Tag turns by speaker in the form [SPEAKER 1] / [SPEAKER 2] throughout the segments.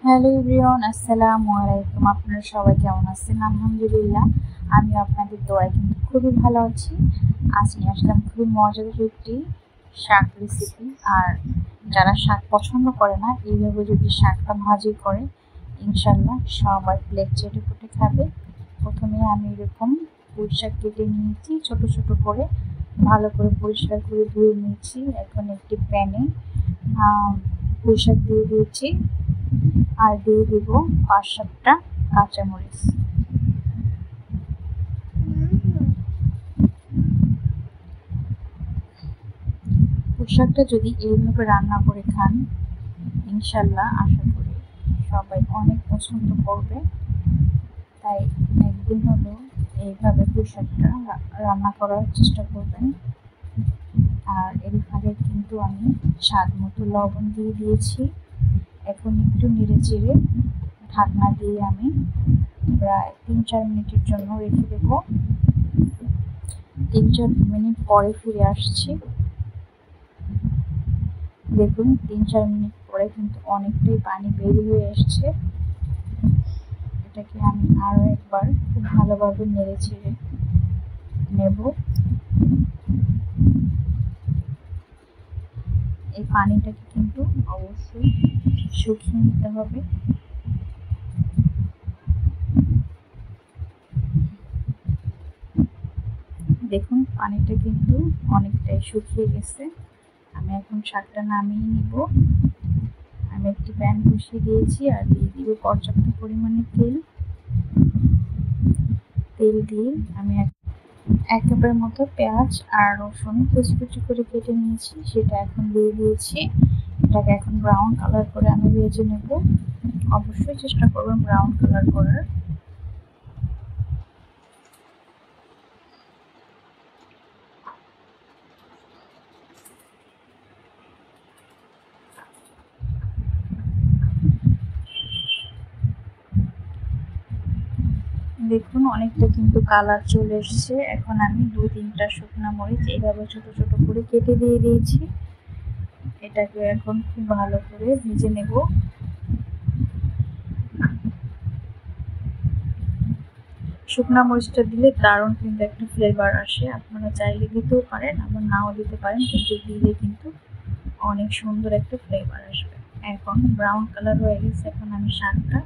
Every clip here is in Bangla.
[SPEAKER 1] হ্যালো এভরিওয়ান, আসসালামু আলাইকুম। আপনারা সবাই কেমন আছেন? আলহামদুলিল্লাহ, আমি আপনাদের দোয়ায় কিন্তু খুবই ভালো আছি। আজ নিয়ে আসলাম খুবই মজাদার একটি শাক রেসিপি। আর যারা শাক পছন্দ করে না, এইভাবে যদি শাকটা ভাজি করে, ইনশাল্লাহ সবাই প্লেট চেটে পুটে খাবে। প্রথমে আমি এরকম পুঁই শাক কেটে নিয়েছি ছোট ছোট করে, ভালো করে পরিষ্কার করে ধুয়ে নিয়েছি। এখন একটি প্যানে পুঁই শাক দিয়ে দিয়েছি আর দিয়ে দিব 5-7টা কাঁচামরিচ। পুঁই শাকটা যদি এইভাবে রান্না করে খান, ইনশাল্লাহ আশা করি সবাই অনেক পছন্দ করবে। তাই একদিন হলেও এইভাবে পুঁই শাকটা রান্না করার চেষ্টা করবেন। আর এর ফাঁকে কিন্তু আমি স্বাদ মতো লবণ দিয়ে দিয়েছি। এখন একটু নেড়ে চেড়ে ঢাকনা দিয়ে আমি প্রায় 3-4 মিনিটের জন্য রেখে দেব। 3-4 মিনিট পরে ফিরে আসছি। দেখুন 3-4 মিনিট পরে কিন্তু অনেকটাই পানি বের হয়ে এসছে। এটাকে আমি আরো একবার খুব ভালোভাবে নেড়ে চেড়ে নেব। এই পানিটাকে কিন্তু অবশ্যই শুকিয়ে নিতে হবে। দেখুন পানিটা কিন্তু অনেকটাই শুকিয়ে গেছে। আমি এখন শাকটা নামিয়ে নিব। আমি একটি প্যান বসিয়ে দিয়েছি আর দিয়ে দিব পর্যাপ্ত পরিমাণে তেল। তেল দিয়ে আমি এক কাপের মতো পেঁয়াজ আর রসুন কুচি করে কেটে নিয়েছি, সেটা এখন দিয়ে দিয়েছি। এটাকে এখন ব্রাউন কালার করে আমি ভেজে নেব। অবশ্যই চেষ্টা করবেন ব্রাউন কালার করার। দেখুন অনেকটা কিন্তু কালার চলে এসছে। এখন আমি 2-3টা শুকনো মরিচ এইভাবে ছোট ছোট করে কেটে দিয়ে দিয়েছি। এটাকে এখন খুব ভালো করে ভেজে নেব। শুকনো মরিচটা দিলে দারুণ কিন্তু একটা ফ্লেভার আসে। আপনারা চাইলে দিতেও পারেন, আবার নাও দিতে পারেন, কিন্তু দিলে কিন্তু অনেক সুন্দর একটা ফ্লেভার আসবে। এখন ব্রাউন কালার হয়ে গেছে। এখন আমি শাকটা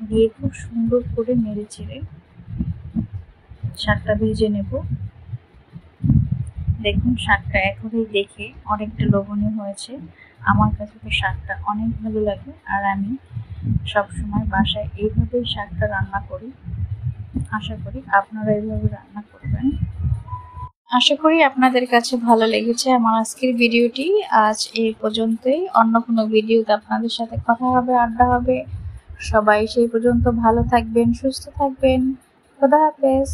[SPEAKER 1] দিয়ে খুব সুন্দর করে নেড়ে চেড়ে শাকটা ভেজে নেব। দেখুন শাকটা এখনই দেখে অনেকটা লোভনীয় হয়েছে। আমার কাছে তো শাকটা অনেক ভালো লাগে, আর আমি সবসময় বাসায় এইভাবেই শাকটা রান্না করি। আশা করি আপনারা এইভাবে রান্না করবেন। আশা করি আপনাদের কাছে ভালো লেগেছে আমার আজকের ভিডিওটি। আজ এই পর্যন্তই। অন্য কোনো ভিডিওতে আপনাদের সাথে কথা হবে, আড্ডা হবে। সবাই সেই পর্যন্ত ভালো থাকবেন, সুস্থ থাকবেন। খোদা হাফেজ।